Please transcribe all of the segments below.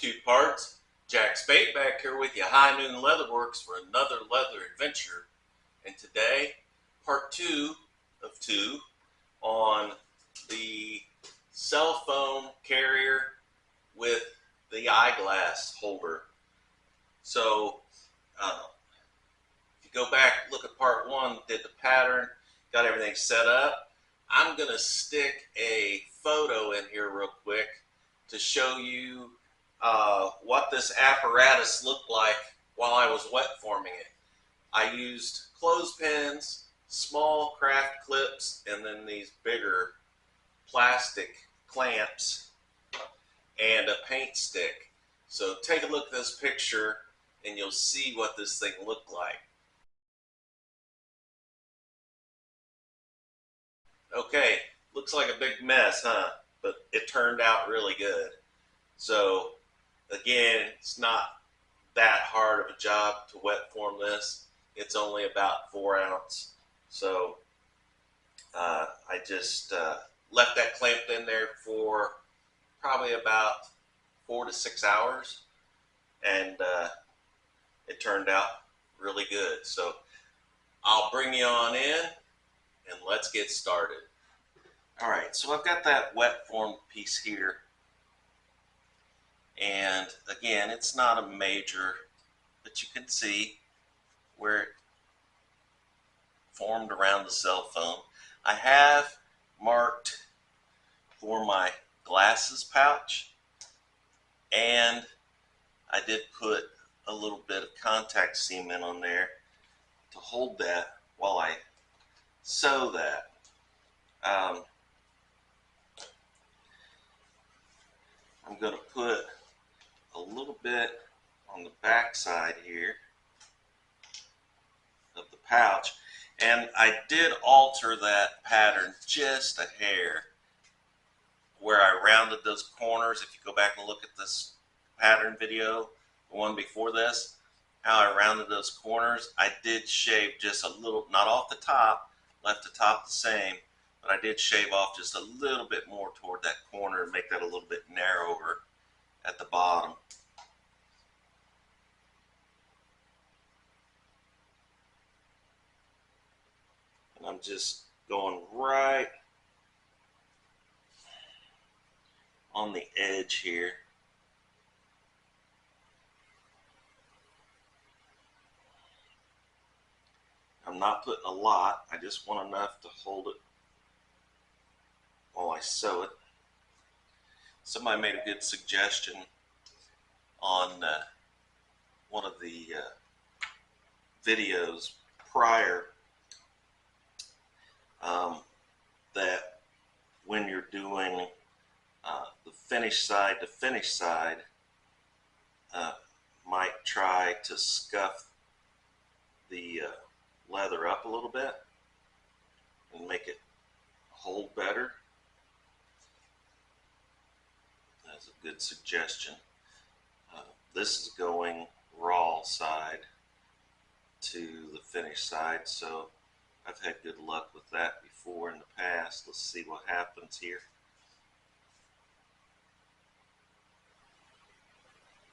Two parts. Jack Spade back here with you, High Noon Leatherworks, for another leather adventure. And today, part two of two on the cell phone carrier with the eyeglass holder. So, if you go back, look at part one, did the pattern, got everything set up. I'm going to stick a photo in here real quick to show you what this apparatus looked like while I was wet forming it. I used clothespins, small craft clips, and then these bigger plastic clamps and a paint stick. So take a look at this picture and you'll see what this thing looked like. Okay, looks like a big mess, huh? But it turned out really good. So again, it's not that hard of a job to wet form this. It's only about 4 ounce. So I just left that clamped in there for probably about 4 to 6 hours, and it turned out really good. So I'll bring you on in and let's get started. All right, so I've got that wet form piece here. And again, it's not a major, but you can see where it formed around the cell phone. I have marked for my glasses pouch, and I did put a little bit of contact cement on there to hold that while I sew that. I'm going to put a little bit on the back side here of the pouch, and I did alter that pattern just a hair where I rounded those corners. If you go back and look at this pattern video, the one before this, how I rounded those corners, I did shave just a little, not off the top, left the top the same, but I did shave off just a little bit more toward that corner and make that a little bit narrower at the bottom. And I'm just going right on the edge here. I'm not putting a lot, I just want enough to hold it while I sew it. Somebody made a good suggestion on one of the videos prior that when you're doing the finish side to finish side, might try to scuff the leather up a little bit and make it hold better. That's a good suggestion. This is going raw side to the finished side, so I've had good luck with that before in the past. Let's see what happens here.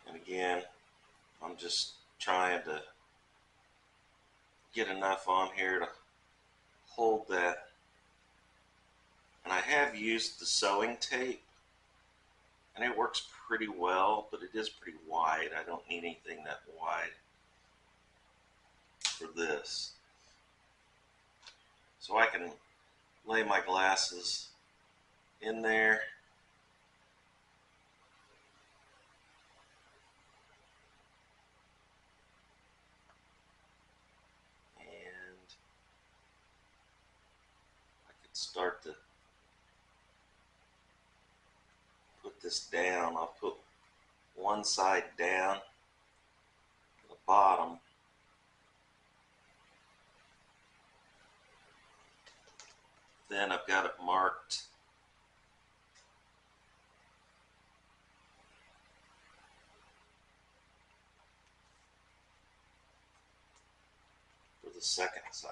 And again, I'm just trying to get enough on here to hold that. And I have used the sewing tape, and it works pretty well, but it is pretty wide. I don't need anything that wide for this. So I can lay my glasses in there. And I could start to put this down. I'll put one side down to the bottom. Then I've got it marked for the second side.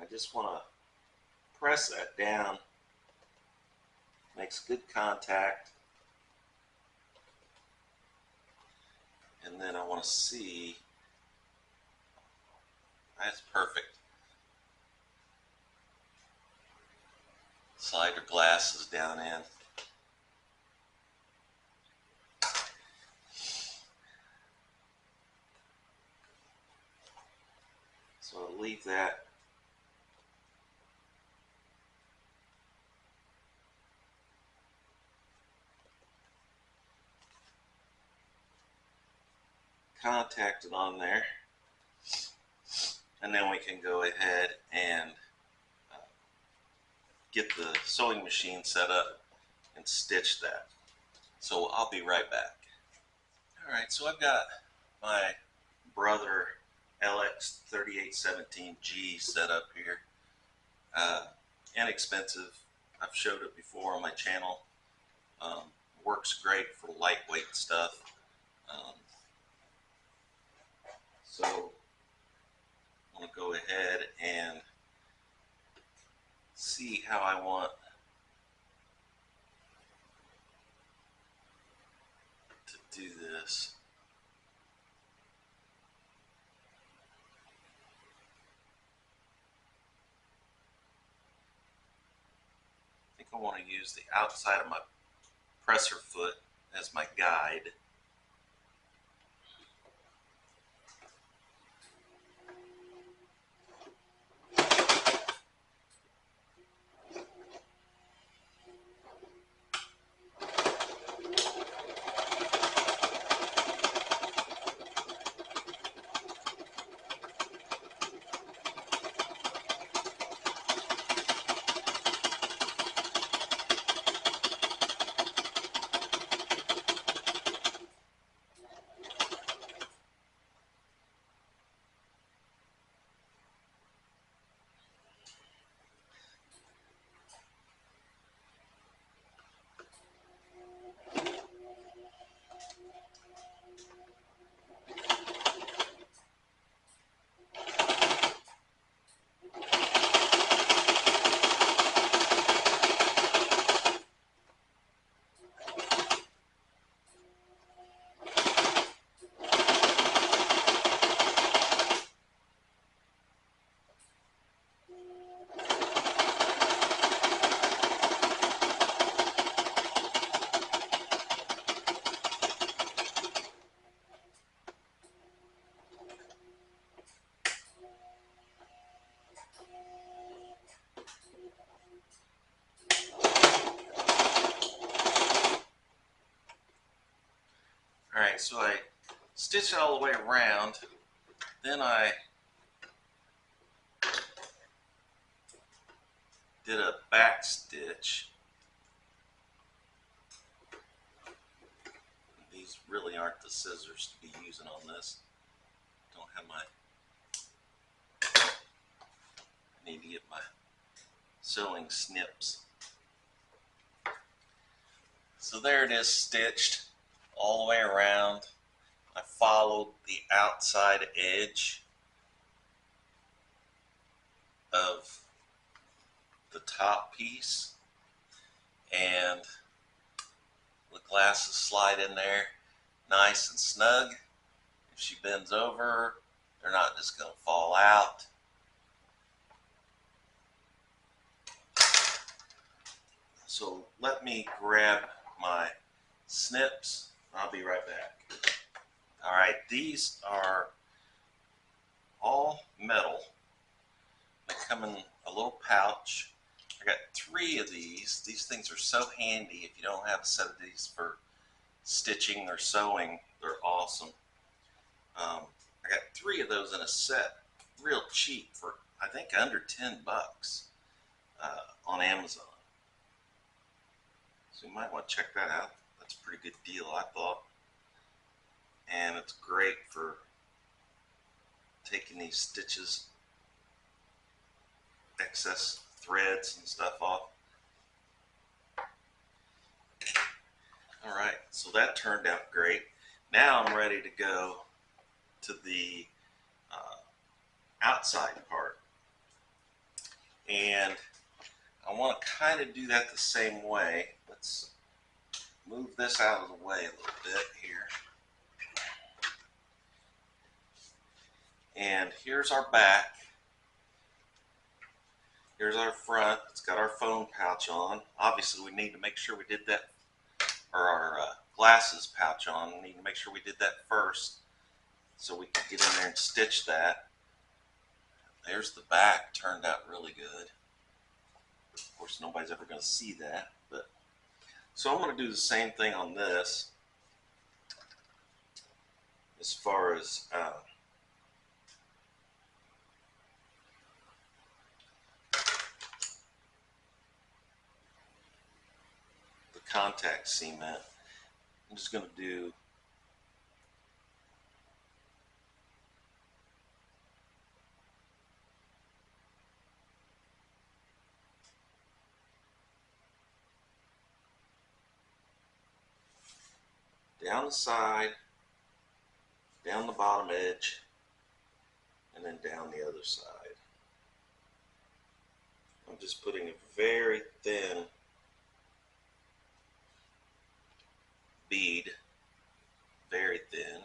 I just want to press that down. Makes good contact. And then I want to see. That's perfect. Slide your glasses down in. So I'll leave that. Contacted on there. And then we can go ahead and get the sewing machine set up and stitch that. So I'll be right back. Alright, so I've got my Brother LX3817G set up here. Inexpensive. I've showed it before on my channel. Works great for lightweight stuff. So I'm going to go ahead and see how I want to do this. I think I want to use the outside of my presser foot as my guide. Alright, so I stitched it all the way around, then I did a back stitch. These really aren't the scissors to be using on this. Don't have my, I need to get my sewing snips. So there it is, stitched all the way around. I followed the outside edge of the top piece, and the glasses slide in there nice and snug. If she bends over, they're not just going to fall out. So let me grab my snips. I'll be right back. Alright, these are all metal. They come in a little pouch. I got 3 of these. These things are so handy if you don't have a set of these for stitching or sewing. They're awesome. I got 3 of those in a set, real cheap for I think under $10 on Amazon. So you might want to check that out. That's a pretty good deal, I thought. And it's great for taking these stitches, excess threads and stuff off. Alright, so that turned out great. Now I'm ready to go to the outside part. And I want to kind of do that the same way. Let's move this out of the way a little bit here. And here's our back. Here's our front. It's got our phone pouch on. Obviously, we need to make sure we did that, or our glasses pouch on. We need to make sure we did that first so we can get in there and stitch that. There's the back. Turned out really good. Of course, nobody's ever going to see that. But so I'm going to do the same thing on this as far as the contact cement. I'm just going to do down the side, down the bottom edge, and then down the other side. I'm just putting a very thin bead, very thin,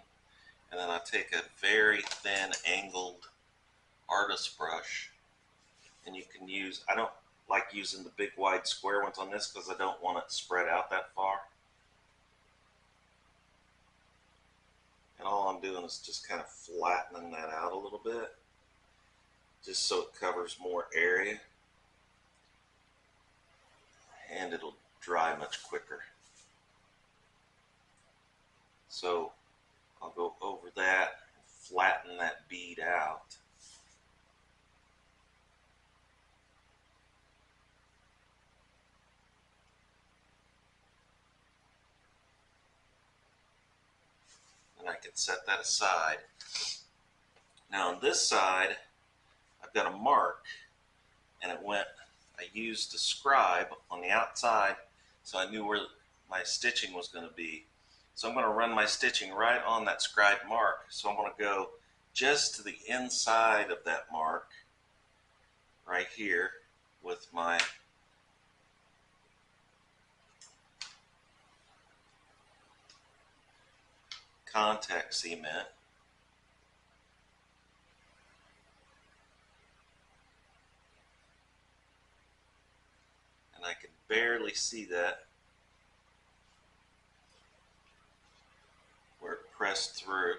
and then I take a very thin angled artist brush, and you can use, I don't like using the big wide square ones on this because I don't want it spread out that far. And all I'm doing is just kind of flattening that out a little bit, just so it covers more area, and it'll dry much quicker. So I'll go over that and flatten that bead out. And I can set that aside. Now on this side, I've got a mark, and I used a scribe on the outside so I knew where my stitching was going to be. So I'm going to run my stitching right on that scribe mark. So I'm going to go just to the inside of that mark right here with my contact cement. And I can barely see that where it pressed through.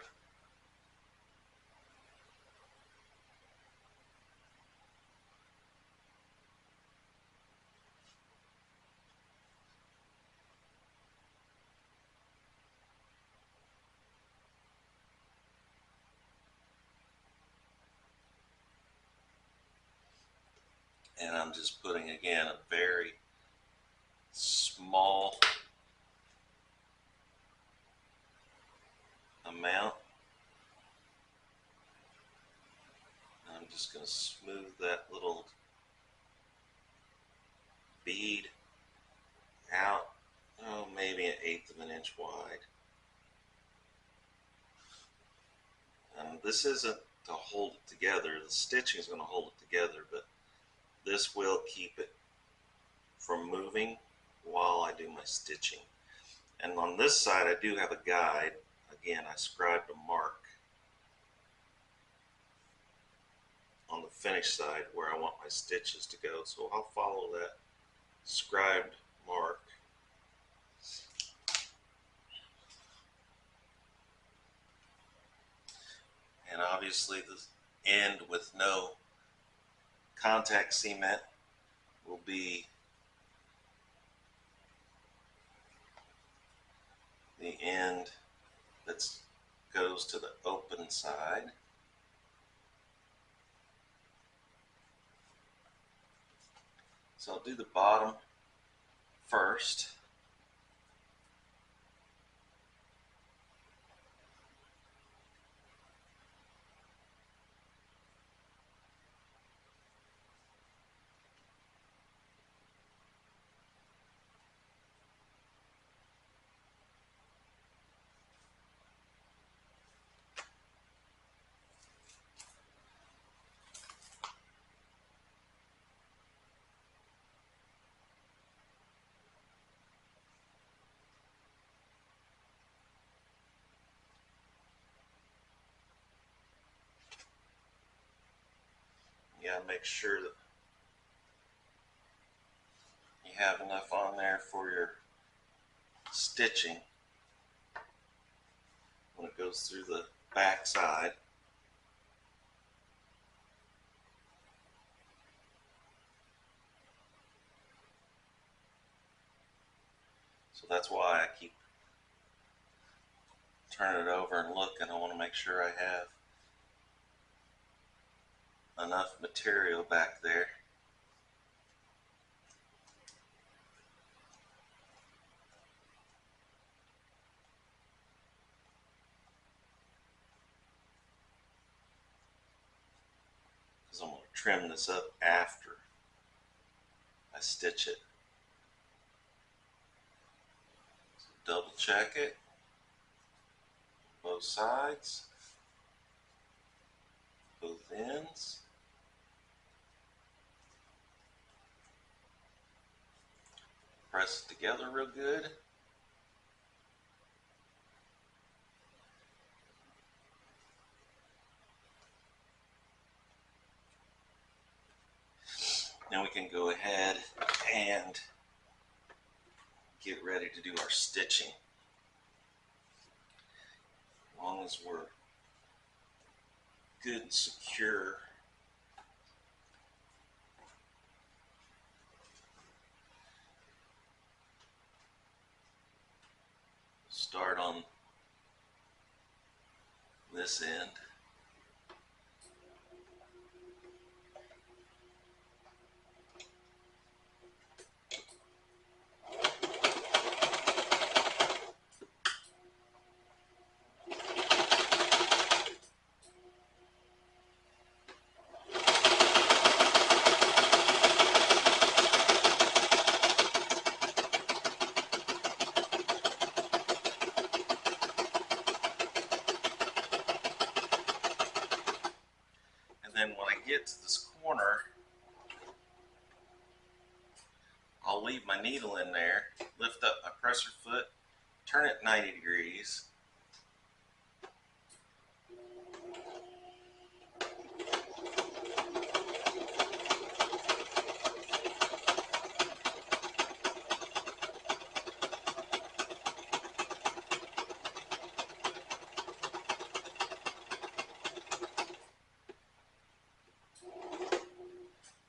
And I'm just putting, again, a very small amount. And I'm just going to smooth that little bead out, oh, maybe 1/8 of an inch wide. And this isn't to hold it together. The stitching is going to hold it together, but this will keep it from moving while I do my stitching. And on this side, I do have a guide. Again, I scribed a mark on the finished side where I want my stitches to go. So I'll follow that scribed mark. And obviously the end with no contact cement will be the end that goes to the open side. So I'll do the bottom first. You gotta make sure that you have enough on there for your stitching when it goes through the back side. So that's why I keep turning it over and looking. I want to make sure I have enough material back there. Because I'm going to trim this up after I stitch it. So double check it, both sides, both ends. Press it together real good. Now we can go ahead and get ready to do our stitching. As long as we're good and secure, start on this end. And then when I get to this corner, I'll leave my needle in there, lift up my presser foot, turn it 90 degrees,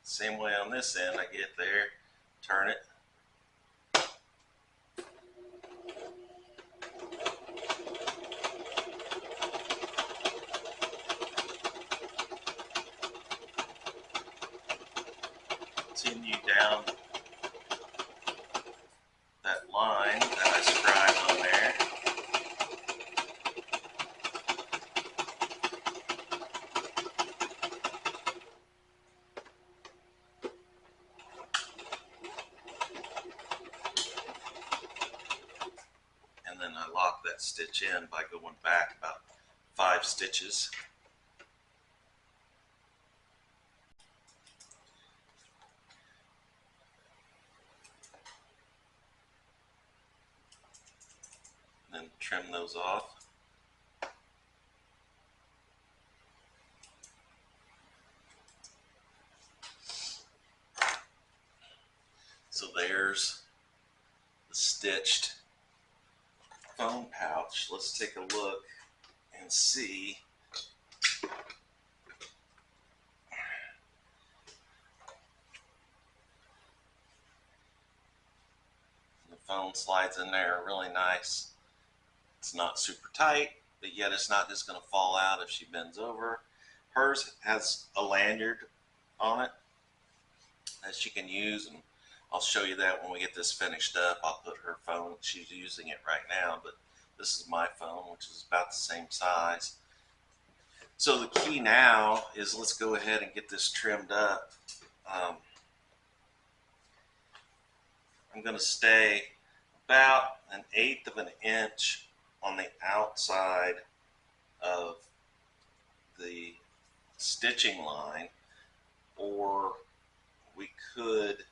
same way on this end. I get there, turn it, continue down that line that I scribed on there. And then I lock that stitch in by going back about 5 stitches. Then trim those off. So there's the stitched phone pouch. Let's take a look and see. The phone slides in there really nice. It's not super tight, but yet it's not just going to fall out if she bends over. Hers has a lanyard on it that she can use, and I'll show you that when we get this finished up. I'll put her phone, she's using it right now, but this is my phone, which is about the same size. So the key now is, let's go ahead and get this trimmed up. I'm going to stay about 1/8 of an inch on the outside of the stitching line, or we could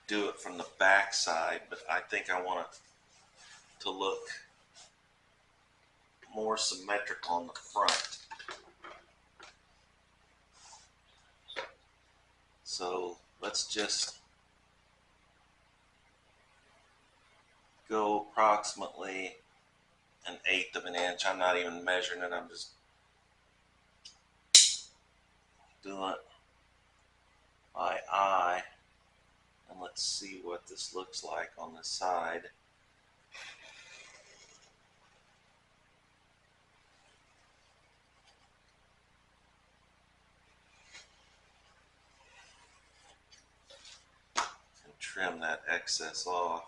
do it from the back side, but I think I want it to look more symmetrical on the front. So let's just go approximately 1/8 of an inch. I'm not even measuring it, I'm just doing it by eye. And let's see what this looks like on the side. And trim that excess off.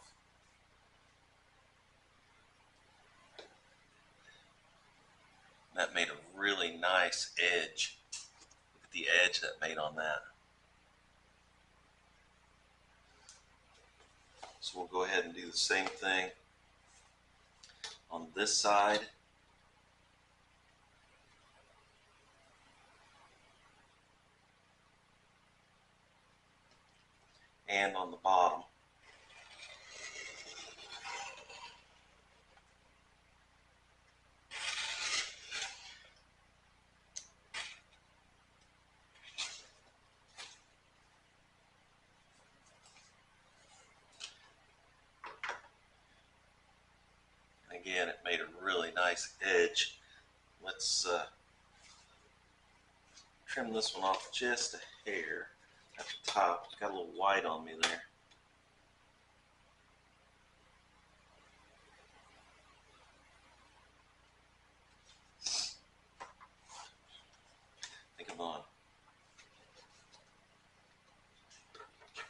That made a really nice edge. Look at the edge that made on that. So we'll go ahead and do the same thing on this side. And on the bottom. Again, it made a really nice edge. Let's trim this one off just a hair at the top. It's got a little white on me there. I think I'm going to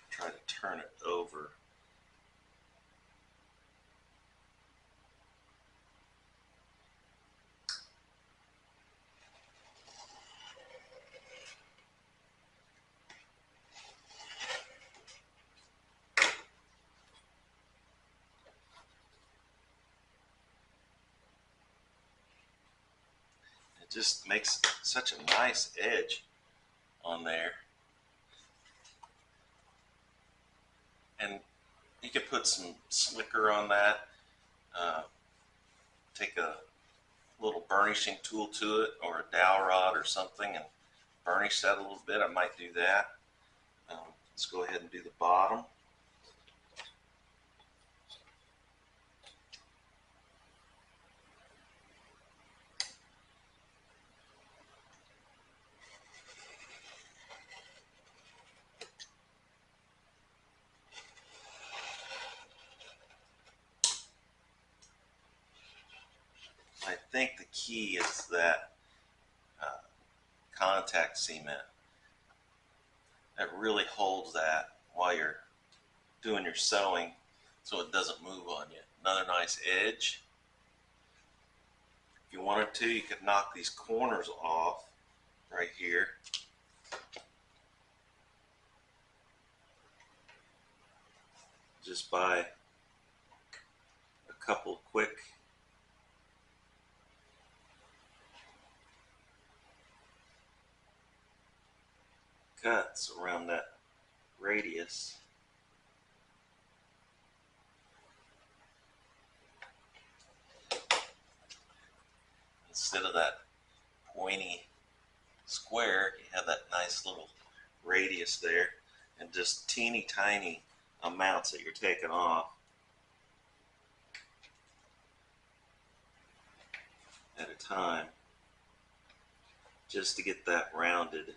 try to turn it over. Just makes such a nice edge on there. And you could put some slicker on that. Take a little burnishing tool to it, or a dowel rod or something, and burnish that a little bit. I might do that. Let's go ahead and do the bottom. I think the key is that contact cement. It really holds that while you're doing your sewing so it doesn't move on you. Another nice edge. If you wanted to, you could knock these corners off right here. Just by a couple quick cuts around that radius. Instead of that pointy square, you have that nice little radius there, and just teeny tiny amounts that you're taking off at a time, just to get that rounded.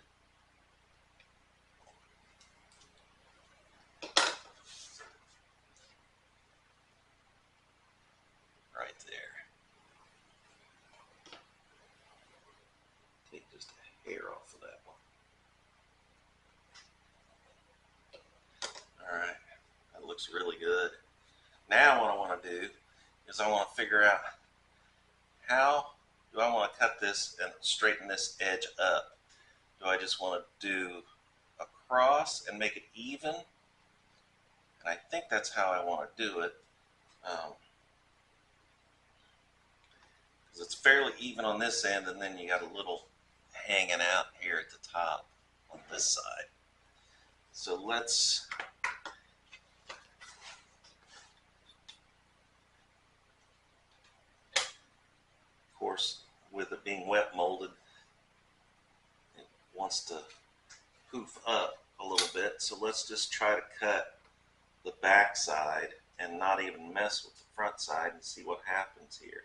Right there. Take just a hair off of that one. Alright, that looks really good. Now what I want to do is I want to figure out how do I want to cut this and straighten this edge up. Do I just want to do across and make it even? And I think that's how I want to do it. Because it's fairly even on this end, and then you got a little hanging out here at the top on this side. So let's of course, with it being wet molded, it wants to poof up a little bit. So let's just try to cut the back side and not even mess with the front side and see what happens here.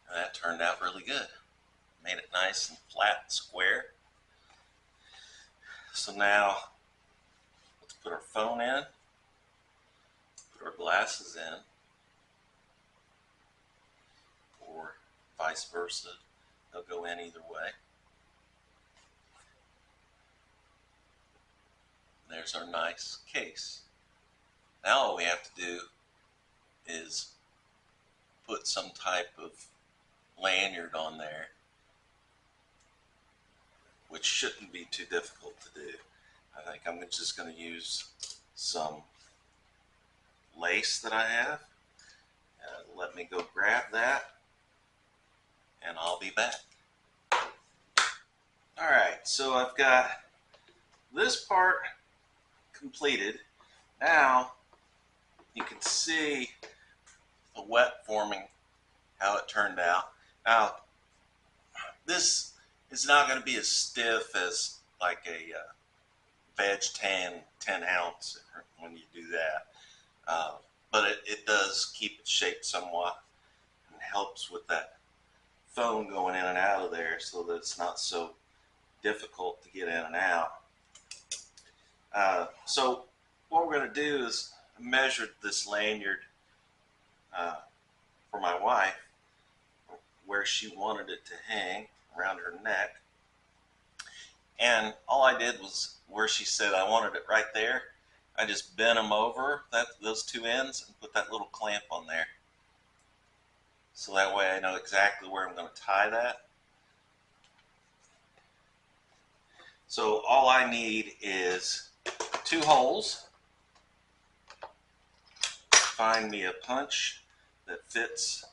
And that turned out really good. Made it nice and flat and square. So now let's put our phone in, put our glasses in, or vice versa. They'll go in either way. There's our nice case. Now all we have to do is put some type of lanyard on there, which shouldn't be too difficult to do. I think I'm just going to use some lace that I have. Let me go grab that, and I'll be back. Alright, so I've got this part completed. Now you can see the wet forming, how it turned out. Now this is not going to be as stiff as like a veg tan 10 ounce when you do that, but it does keep it shaped somewhat and helps with that foam going in and out of there so that it's not so difficult to get in and out. So what we're going to do is measure this lanyard for my wife where she wanted it to hang around her neck, and all I did was where she said I wanted it right there, I just bent them over those two ends and put that little clamp on there, so that way I know exactly where I'm going to tie that. So all I need is 2 holes. Find me a punch that fits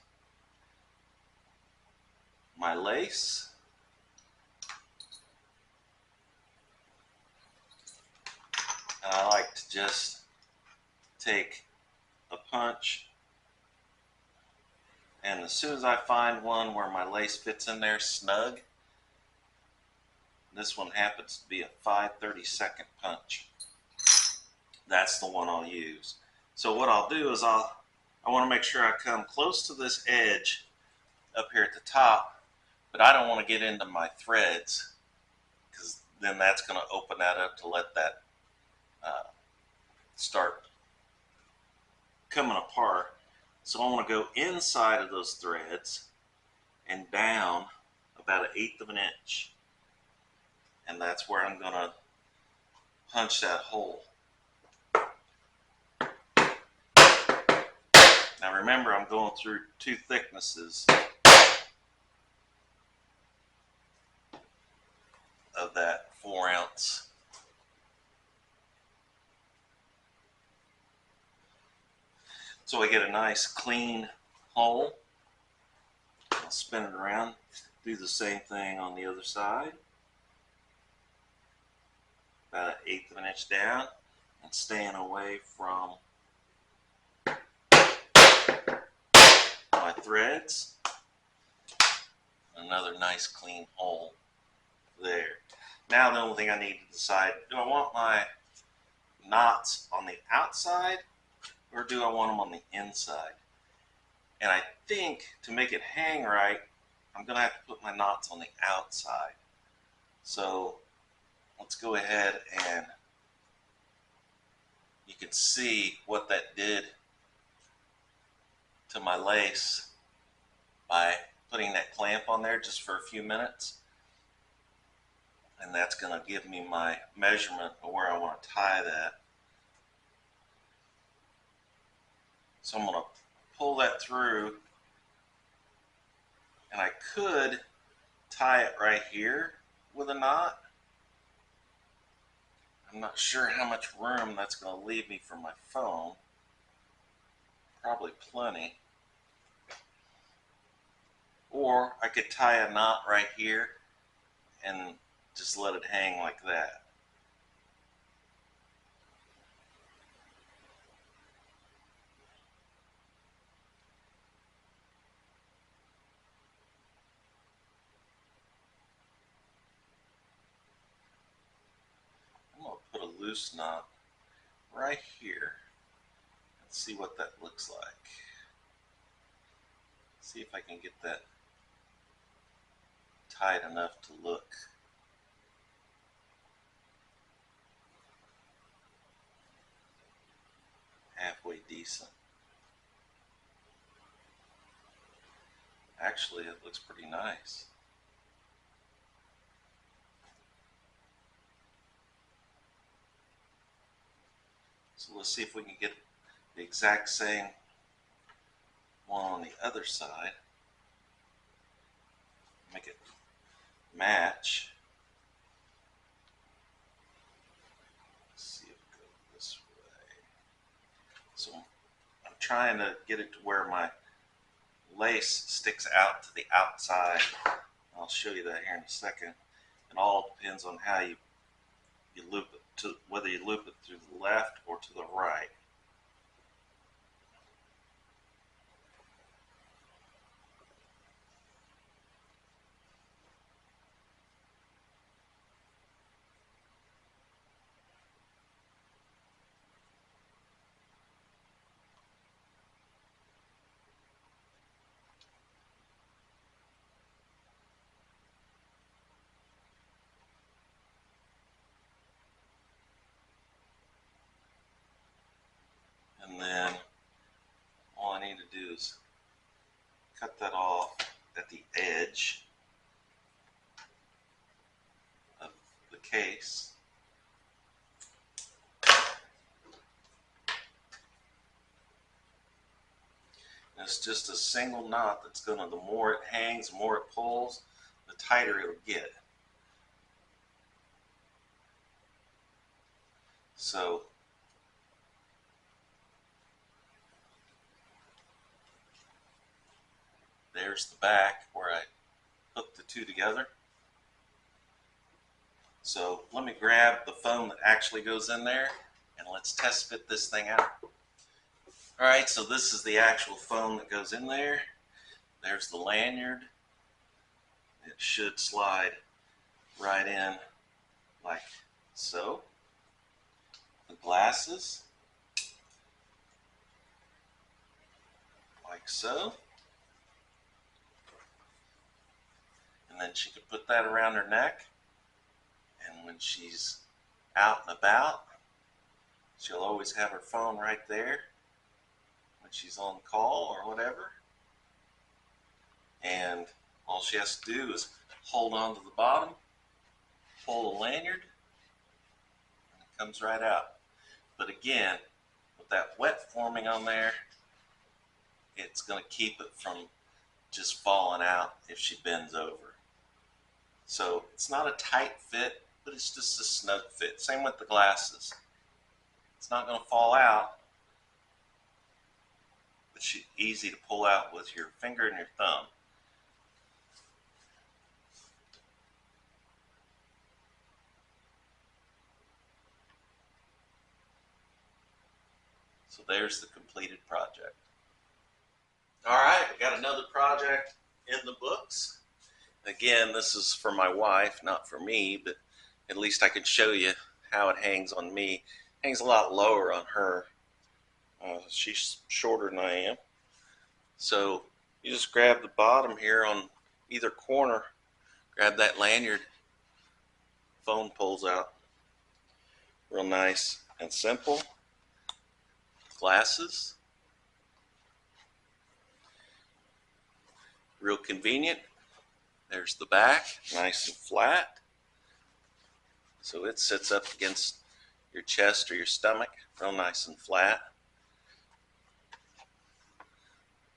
my lace. And I like to just take a punch, and as soon as I find one where my lace fits in there snug, this one happens to be a 5/32 punch. That's the one I'll use. So what I'll do is I want to make sure I come close to this edge up here at the top, but I don't want to get into my threads, because then that's going to open that up to let that start coming apart. So I want to go inside of those threads and down about 1/8 of an inch, and that's where I'm going to punch that hole. Now remember, I'm going through 2 thicknesses of that 4 ounce. So I get a nice clean hole. I'll spin it around, do the same thing on the other side. About 1/8 of an inch down, and staying away from my threads. Another nice clean hole there. Now the only thing I need to decide, do I want my knots on the outside or do I want them on the inside? And I think to make it hang right, I'm going to have to put my knots on the outside. So let's go ahead, and you can see what that did to my lace by putting that clamp on there just for a few minutes. and that's going to give me my measurement of where I want to tie that. So I'm going to pull that through, and I could tie it right here with a knot. I'm not sure how much room that's going to leave me for my phone. Probably plenty. Or I could tie a knot right here and just let it hang like that. I'm going to put a loose knot right here and see what that looks like. See if I can get that tight enough to look halfway decent. Actually, it looks pretty nice. So let's see if we can get the exact same one on the other side. Make it match. Let's see if it goes this way. So I'm trying to get it to where my lace sticks out to the outside. I'll show you that here in a second. It all depends on how you loop it, to whether you loop it through the left or to the right. And then all I need to do is cut that off at the edge of the case. And it's just a single knot that's gonna, the more it hangs, the more it pulls, the tighter it'll get. So there's the back where I hook the two together. So let me grab the foam that actually goes in there and let's test fit this thing out. Alright, so this is the actual foam that goes in there. There's the lanyard. It should slide right in like so. The glasses, like so. And then she could put that around her neck, and when she's out and about, she'll always have her phone right there when she's on call or whatever. And all she has to do is hold on to the bottom, pull the lanyard, and it comes right out. But again, with that wet forming on there, it's going to keep it from just falling out if she bends over. So it's not a tight fit, but it's just a snug fit. Same with the glasses. It's not going to fall out, but it's easy to pull out with your finger and your thumb. So there's the completed project. Alright, we got another project in the books. Again, this is for my wife, not for me, but at least I can show you how it hangs on me. It hangs a lot lower on her. She's shorter than I am. So you just grab the bottom here on either corner, grab that lanyard, phone pulls out. Real nice and simple. Glasses. Real convenient. There's the back, nice and flat. So it sits up against your chest or your stomach, real nice and flat.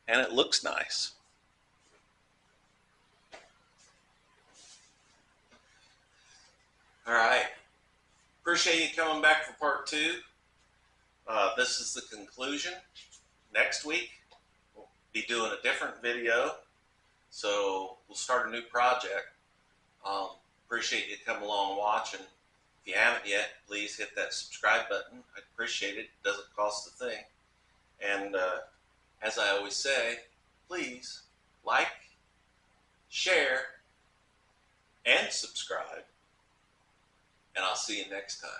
And it looks nice. All right. Appreciate you coming back for part 2. This is the conclusion. Next week, we'll be doing a different video. So we'll start a new project. Appreciate you coming along watching. If you haven't yet, please hit that subscribe button. I'd appreciate it. It doesn't cost a thing. And as I always say, please like, share, and subscribe. And I'll see you next time.